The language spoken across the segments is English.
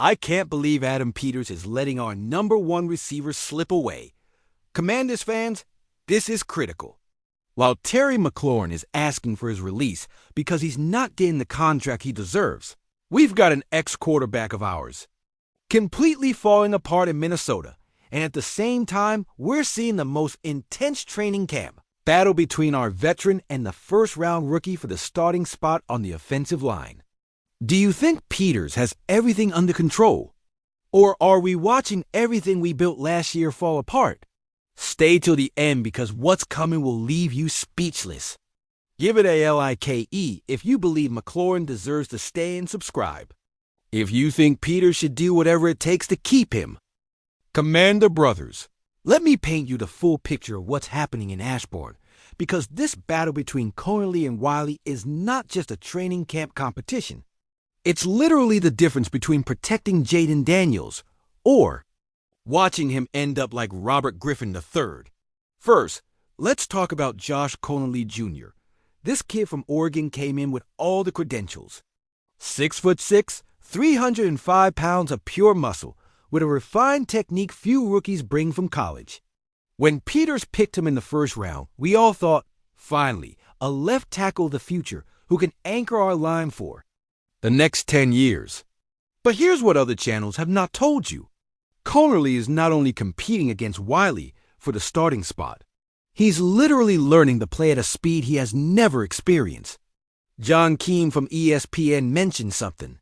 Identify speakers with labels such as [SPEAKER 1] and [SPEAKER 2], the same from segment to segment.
[SPEAKER 1] I can't believe Adam Peters is letting our #1 receiver slip away. Commanders fans, this is critical. While Terry McLaurin is asking for his release because he's not getting the contract he deserves, we've got an ex-quarterback of ours completely falling apart in Minnesota, and at the same time, we're seeing the most intense training camp battle between our veteran and the first-round rookie for the starting spot on the offensive line. Do you think Peters has everything under control? Or are we watching everything we built last year fall apart? Stay till the end because what's coming will leave you speechless. Give it a like if you believe McLaurin deserves to stay, and subscribe if you think Peters should do whatever it takes to keep him. Commander Brothers, let me paint you the full picture of what's happening in Ashbourne, because this battle between Conerly and Wiley is not just a training camp competition. It's literally the difference between protecting Jaden Daniels or watching him end up like Robert Griffin III. First, let's talk about Josh Conerly Jr. This kid from Oregon came in with all the credentials. 6'6", 305 pounds of pure muscle, with a refined technique few rookies bring from college. When Peters picked him in the first round, we all thought, finally, a left tackle of the future who can anchor our line for the next 10 years. But here's what other channels have not told you. Conerly is not only competing against Wiley for the starting spot, he's literally learning to play at a speed he has never experienced. John Keane from ESPN mentioned something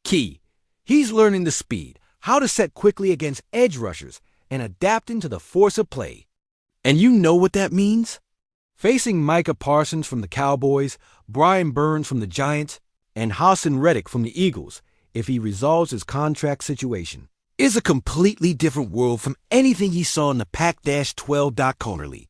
[SPEAKER 1] key. He's learning the speed, how to set quickly against edge rushers, and adapting to the force of play. And you know what that means? Facing Micah Parsons from the Cowboys, Brian Burns from the Giants, and Hassan Reddick from the Eagles, if he resolves his contract situation, is a completely different world from anything he saw in the Pac-12. Conerly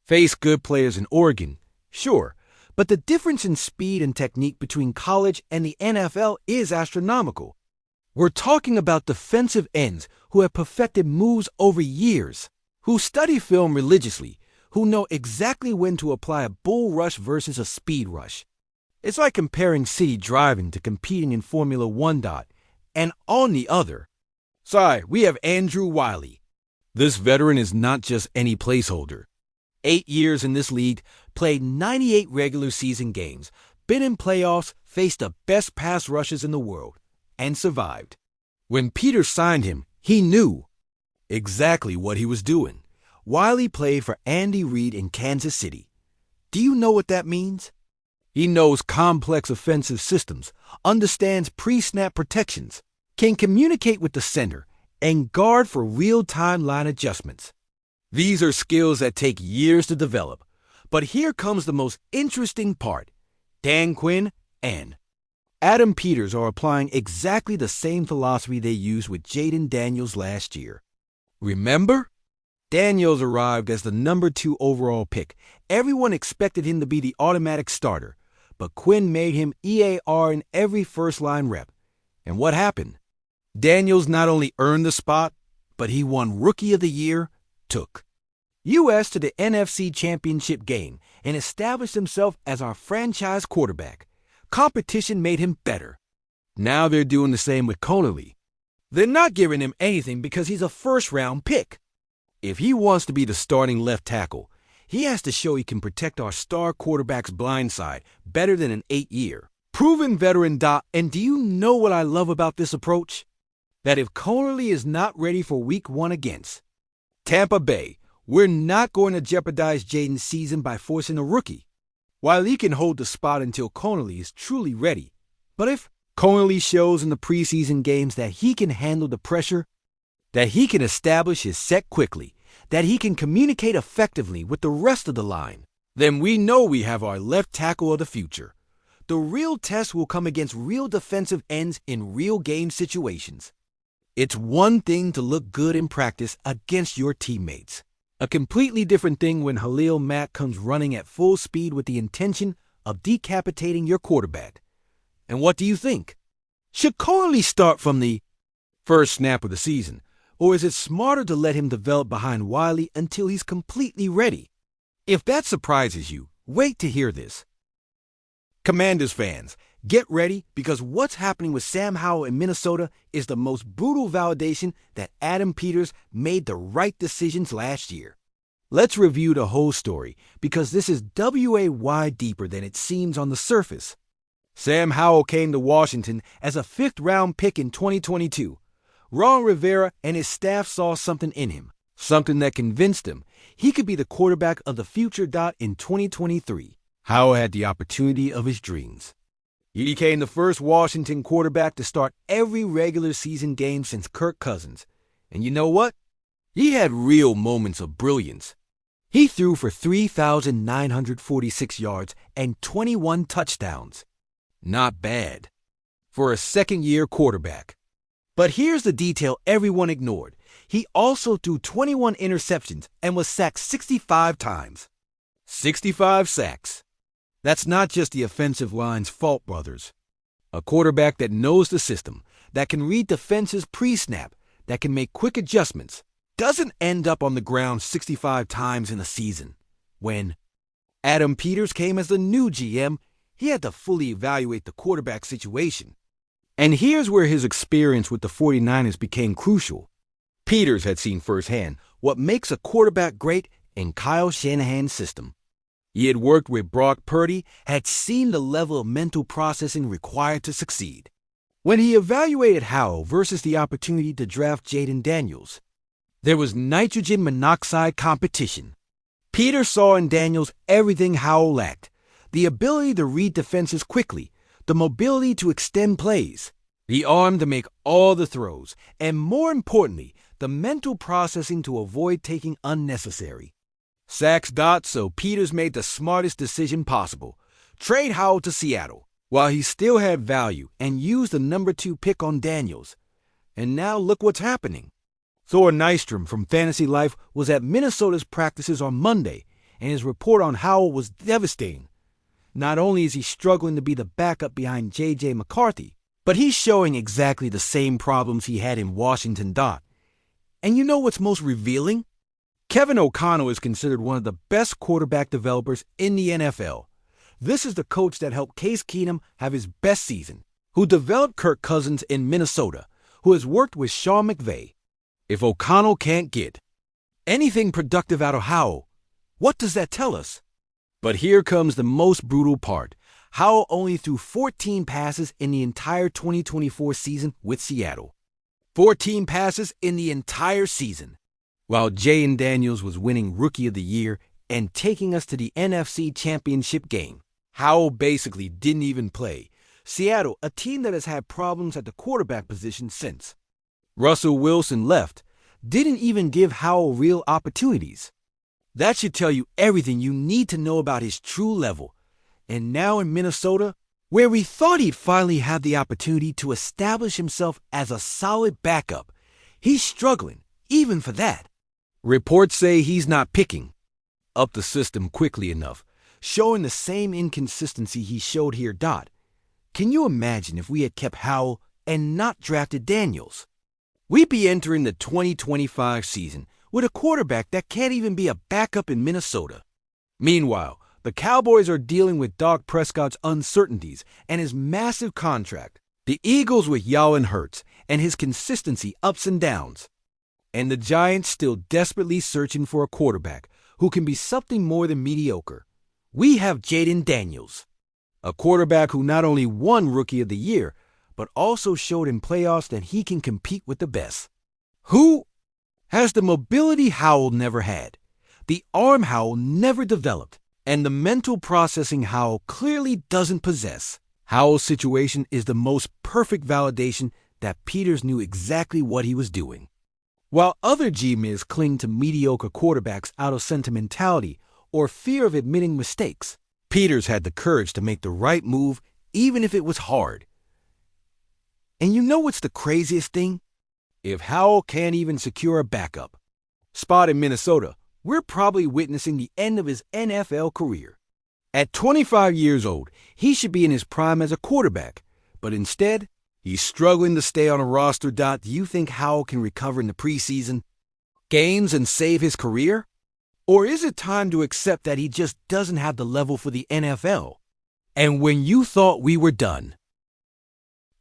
[SPEAKER 1] faced good players in Oregon, sure, but the difference in speed and technique between college and the NFL is astronomical. We're talking about defensive ends who have perfected moves over years, who study film religiously, who know exactly when to apply a bull rush versus a speed rush. It's like comparing city driving to competing in Formula One. And on the other side, we have Andrew Wiley. This veteran is not just any placeholder. 8 years in this league, played 98 regular season games, been in playoffs, faced the best pass rushers in the world, and survived. When Peters signed him, he knew exactly what he was doing. Wiley played for Andy Reid in Kansas City. Do you know what that means? He knows complex offensive systems, understands pre-snap protections, can communicate with the center, and guard for real-time line adjustments. These are skills that take years to develop. But here comes the most interesting part. Dan Quinn and Adam Peters are applying exactly the same philosophy they used with Jaden Daniels last year. Remember? Daniels arrived as the #2 overall pick. Everyone expected him to be the automatic starter, but Quinn made him EAR in every first-line rep. And what happened? Daniels not only earned the spot, but he won Rookie of the Year, took U.S. to the NFC Championship game, and established himself as our franchise quarterback. Competition made him better. Now they're doing the same with Conerly. They're not giving him anything because he's a first-round pick. If he wants to be the starting left tackle, he has to show he can protect our star quarterback's blind side better than an 8-year proven veteran. And do you know what I love about this approach? That if Conerly is not ready for Week 1 against Tampa Bay, we're not going to jeopardize Jaden's season by forcing a rookie. While he can hold the spot until Conerly is truly ready. But if Conerly shows in the preseason games that he can handle the pressure, that he can establish his set quickly, that he can communicate effectively with the rest of the line, then we know we have our left tackle of the future. The real test will come against real defensive ends in real game situations. It's one thing to look good in practice against your teammates. A completely different thing when Khalil Mack comes running at full speed with the intention of decapitating your quarterback. And what do you think? Should Conerly start from the first snap of the season, or is it smarter to let him develop behind Wiley until he's completely ready? If that surprises you, wait to hear this. Commanders fans, get ready because what's happening with Sam Howell in Minnesota is the most brutal validation that Adam Peters made the right decisions last year. Let's review the whole story because this is way deeper than it seems on the surface. Sam Howell came to Washington as a fifth-round pick in 2022. Ron Rivera and his staff saw something in him, something that convinced them he could be the quarterback of the future. In 2023, Howell had the opportunity of his dreams. He became the first Washington quarterback to start every regular season game since Kirk Cousins. And you know what? He had real moments of brilliance. He threw for 3,946 yards and 21 touchdowns. Not bad for a second-year quarterback. But here's the detail everyone ignored. He also threw 21 interceptions and was sacked 65 times. 65 sacks. That's not just the offensive line's fault, brothers. A quarterback that knows the system, that can read defenses pre-snap, that can make quick adjustments, doesn't end up on the ground 65 times in a season. When Adam Peters came as the new GM, he had to fully evaluate the quarterback situation. And here's where his experience with the 49ers became crucial. Peters had seen firsthand what makes a quarterback great in Kyle Shanahan's system. He had worked with Brock Purdy, had seen the level of mental processing required to succeed. When he evaluated Howell versus the opportunity to draft Jayden Daniels, there was nitrogen monoxide competition. Peters saw in Daniels everything Howell lacked: the ability to read defenses quickly, the mobility to extend plays, the arm to make all the throws, and more importantly, the mental processing to avoid taking unnecessary sacks. So Peters made the smartest decision possible: trade Howell to Seattle while he still had value and used the number 2 pick on Daniels. And now look what's happening. Thor Nystrom from Fantasy Life was at Minnesota's practices on Monday, and his report on Howell was devastating. Not only is he struggling to be the backup behind J.J. McCarthy, but he's showing exactly the same problems he had in Washington. And you know what's most revealing? Kevin O'Connell is considered one of the best quarterback developers in the NFL. This is the coach that helped Case Keenum have his best season, who developed Kirk Cousins in Minnesota, who has worked with Sean McVay. If O'Connell can't get anything productive out of Howell, what does that tell us? But here comes the most brutal part. Howell only threw 14 passes in the entire 2024 season with Seattle. 14 passes in the entire season. While Jayden Daniels was winning Rookie of the Year and taking us to the NFC Championship game, Howell basically didn't even play. Seattle, a team that has had problems at the quarterback position since Russell Wilson left, didn't even give Howell real opportunities. That should tell you everything you need to know about his true level. And now in Minnesota, where we thought he'd finally have the opportunity to establish himself as a solid backup, he's struggling, even for that. Reports say he's not picking up the system quickly enough, showing the same inconsistency he showed here. Can you imagine if we had kept Howell and not drafted Daniels? We'd be entering the 2025 season with a quarterback that can't even be a backup in Minnesota. Meanwhile, the Cowboys are dealing with Dak Prescott's uncertainties and his massive contract. The Eagles with Jalen Hurts and his consistency ups and downs. And the Giants still desperately searching for a quarterback who can be something more than mediocre. We have Jayden Daniels, a quarterback who not only won Rookie of the Year, but also showed in playoffs that he can compete with the best. Who has the mobility Howell never had, the arm Howell never developed, and the mental processing Howell clearly doesn't possess. Howell's situation is the most perfect validation that Peters knew exactly what he was doing. While other GMs cling to mediocre quarterbacks out of sentimentality or fear of admitting mistakes, Peters had the courage to make the right move even if it was hard. And you know what's the craziest thing? If Howell can't even secure a backup spot in Minnesota, we're probably witnessing the end of his NFL career. At 25 years old, he should be in his prime as a quarterback, but instead, he's struggling to stay on a roster. Do you think Howell can recover in the preseason games and save his career? Or is it time to accept that he just doesn't have the level for the NFL? And when you thought we were done.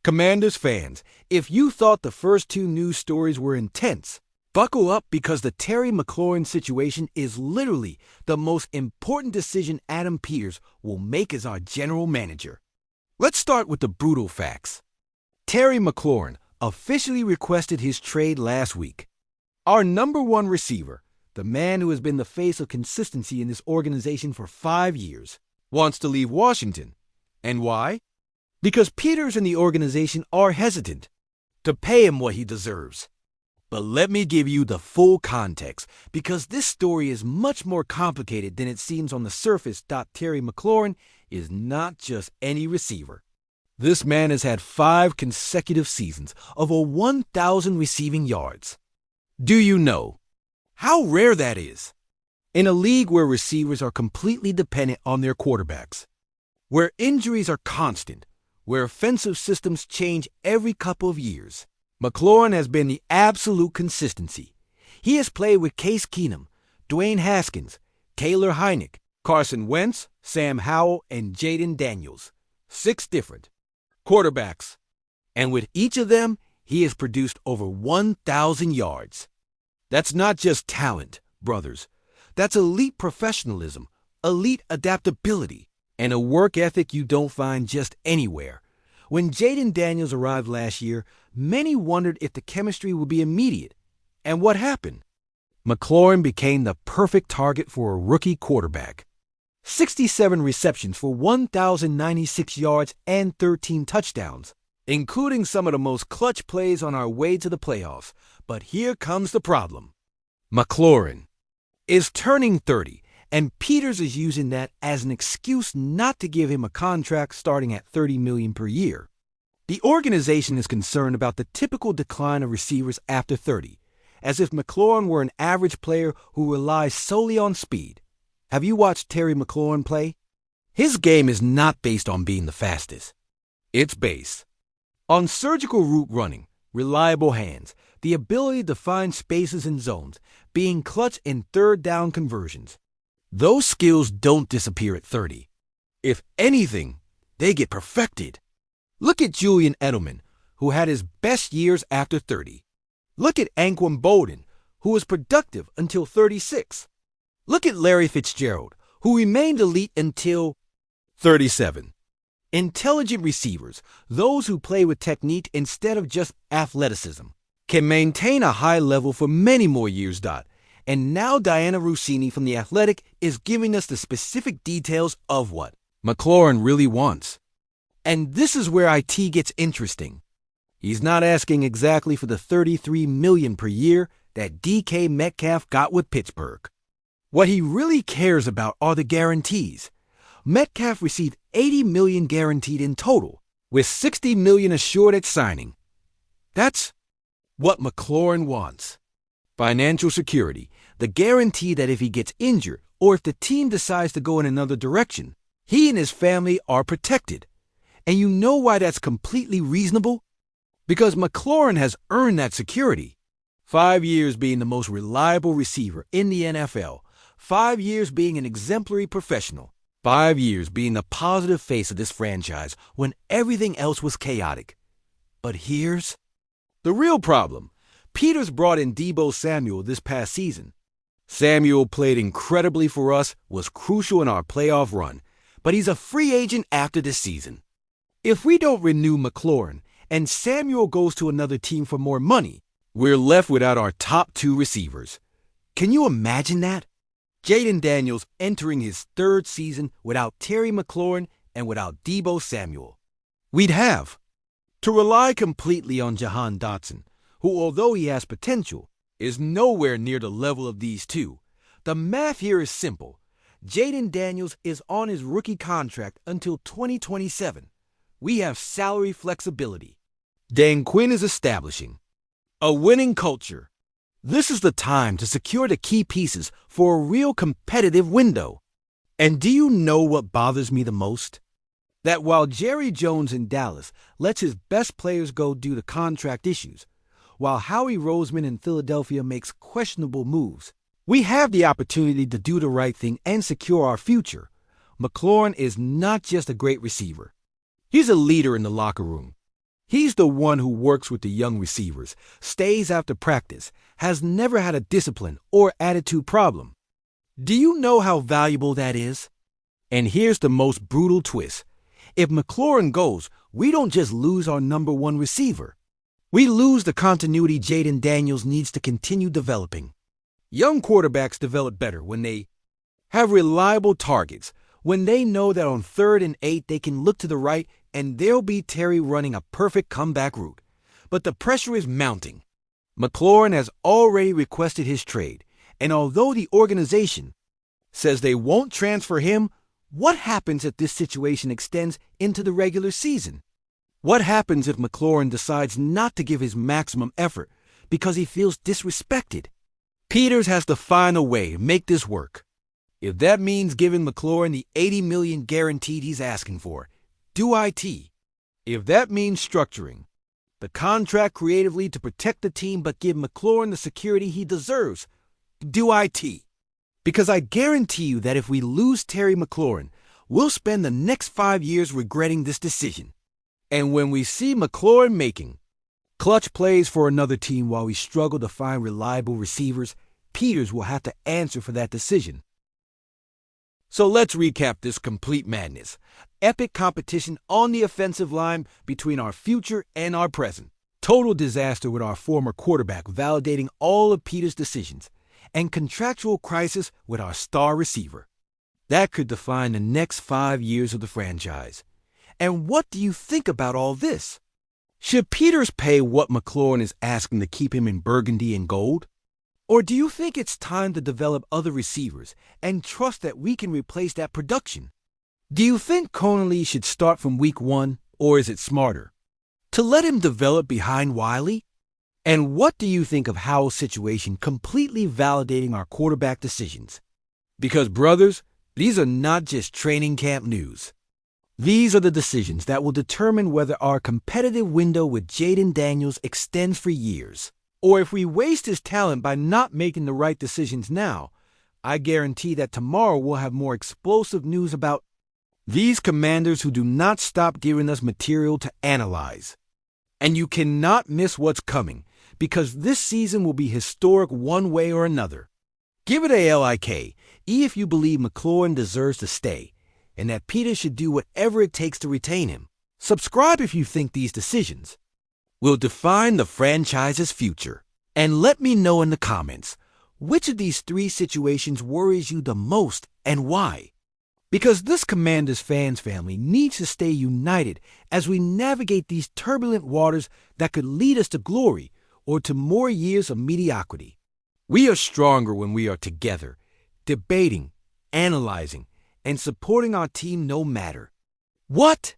[SPEAKER 1] Commanders fans, if you thought the first two news stories were intense, buckle up because the Terry McLaurin situation is literally the most important decision Adam Peters will make as our general manager. Let's start with the brutal facts. Terry McLaurin officially requested his trade last week. Our number one receiver, the man who has been the face of consistency in this organization for 5 years, wants to leave Washington. And why? Because Peters and the organization are hesitant to pay him what he deserves. But let me give you the full context, because this story is much more complicated than it seems on the surface. Terry McLaurin is not just any receiver. This man has had 5 consecutive seasons of over 1,000 receiving yards. Do you know how rare that is? In a league where receivers are completely dependent on their quarterbacks, where injuries are constant, where offensive systems change every couple of years, McLaurin has been the absolute consistency. He has played with Case Keenum, Dwayne Haskins, Taylor Heinicke, Carson Wentz, Sam Howell, and Jaden Daniels. 6 different quarterbacks. And with each of them, he has produced over 1,000 yards. That's not just talent, brothers. That's elite professionalism, elite adaptability, and a work ethic you don't find just anywhere. When Jaden Daniels arrived last year, many wondered if the chemistry would be immediate. And what happened? McLaurin became the perfect target for a rookie quarterback. 67 receptions for 1,096 yards and 13 touchdowns, including some of the most clutch plays on our way to the playoffs. But here comes the problem. McLaurin is turning 30, and Peters is using that as an excuse not to give him a contract starting at $30 million per year. The organization is concerned about the typical decline of receivers after 30, as if McLaurin were an average player who relies solely on speed. Have you watched Terry McLaurin play? His game is not based on being the fastest. It's based on surgical route running, reliable hands, the ability to find spaces and zones, being clutch in third down conversions. Those skills don't disappear at 30. If anything, they get perfected. Look at Julian Edelman, who had his best years after 30. Look at Anquan Bolden, who was productive until 36. Look at Larry Fitzgerald, who remained elite until 37. Intelligent receivers, those who play with technique instead of just athleticism, can maintain a high level for many more years. And now Diana Rossini from The Athletic is giving us the specific details of what McLaurin really wants. And this is where IT gets interesting. He's not asking exactly for the $33 million per year that DK Metcalf got with Pittsburgh. What he really cares about are the guarantees. Metcalf received $80 million guaranteed in total, with $60 million assured at signing. That's what McLaurin wants. Financial security, the guarantee that if he gets injured or if the team decides to go in another direction, he and his family are protected. And you know why that's completely reasonable? Because McLaurin has earned that security. 5 years being the most reliable receiver in the NFL. 5 years being an exemplary professional. 5 years being the positive face of this franchise when everything else was chaotic. But here's the real problem. Peters brought in Deebo Samuel this past season. Samuel played incredibly for us, was crucial in our playoff run, but he's a free agent after this season. If we don't renew McLaurin and Samuel goes to another team for more money, we're left without our top 2 receivers. Can you imagine that? Jaden Daniels entering his 3rd season without Terry McLaurin and without Deebo Samuel. We'd have to rely completely on Jahan Dotson, who, although he has potential, is nowhere near the level of these two. The math here is simple. Jaden Daniels is on his rookie contract until 2027. We have salary flexibility. Dan Quinn is establishing a winning culture. This is the time to secure the key pieces for a real competitive window. And do you know what bothers me the most? That while Jerry Jones in Dallas lets his best players go due to contract issues, while Howie Roseman in Philadelphia makes questionable moves, we have the opportunity to do the right thing and secure our future. McLaurin is not just a great receiver. He's a leader in the locker room. He's the one who works with the young receivers, stays after practice, has never had a discipline or attitude problem. Do you know how valuable that is? And here's the most brutal twist. If McLaurin goes, we don't just lose our number one receiver. We lose the continuity Jaden Daniels needs to continue developing. Young quarterbacks develop better when they have reliable targets, when they know that on 3rd and 8 they can look to the right and there'll be Terry running a perfect comeback route. But the pressure is mounting. McLaurin has already requested his trade, and although the organization says they won't transfer him, what happens if this situation extends into the regular season? What happens if McLaurin decides not to give his maximum effort because he feels disrespected? Peters has to find a way to make this work. If that means giving McLaurin the $80 million guaranteed he's asking for, do IT. If that means structuring the contract creatively to protect the team but give McLaurin the security he deserves, do IT. Because I guarantee you that if we lose Terry McLaurin, we'll spend the next 5 years regretting this decision. And when we see McLaurin making clutch plays for another team while we struggle to find reliable receivers, Peters will have to answer for that decision. So let's recap this complete madness. Epic competition on the offensive line between our future and our present. Total disaster with our former quarterback validating all of Peters' decisions. And contractual crisis with our star receiver. That could define the next 5 years of the franchise. And what do you think about all this? Should Peters pay what McLaurin is asking to keep him in burgundy and gold? Or do you think it's time to develop other receivers and trust that we can replace that production? Do you think Connolly should start from week 1, or is it smarter to let him develop behind Wiley? And what do you think of Howell's situation completely validating our quarterback decisions? Because, brothers, these are not just training camp news. These are the decisions that will determine whether our competitive window with Jaden Daniels extends for years. Or if we waste his talent by not making the right decisions now, I guarantee that tomorrow we'll have more explosive news about these commanders who do not stop giving us material to analyze. And you cannot miss what's coming, because this season will be historic one way or another. Give it a LIK, if you believe McLaurin deserves to stay, and that Peters should do whatever it takes to retain him. Subscribe if you think these decisions will define the franchise's future. And let me know in the comments, which of these 3 situations worries you the most and why? Because this Commanders fans family needs to stay united as we navigate these turbulent waters that could lead us to glory or to more years of mediocrity. We are stronger when we are together, debating, analyzing, and supporting our team no matter what.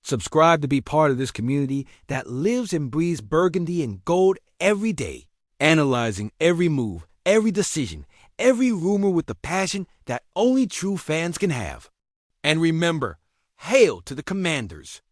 [SPEAKER 1] Subscribe to be part of this community that lives and breathes burgundy and gold every day, analyzing every move, every decision, every rumor with the passion that only true fans can have. And remember, hail to the Commanders!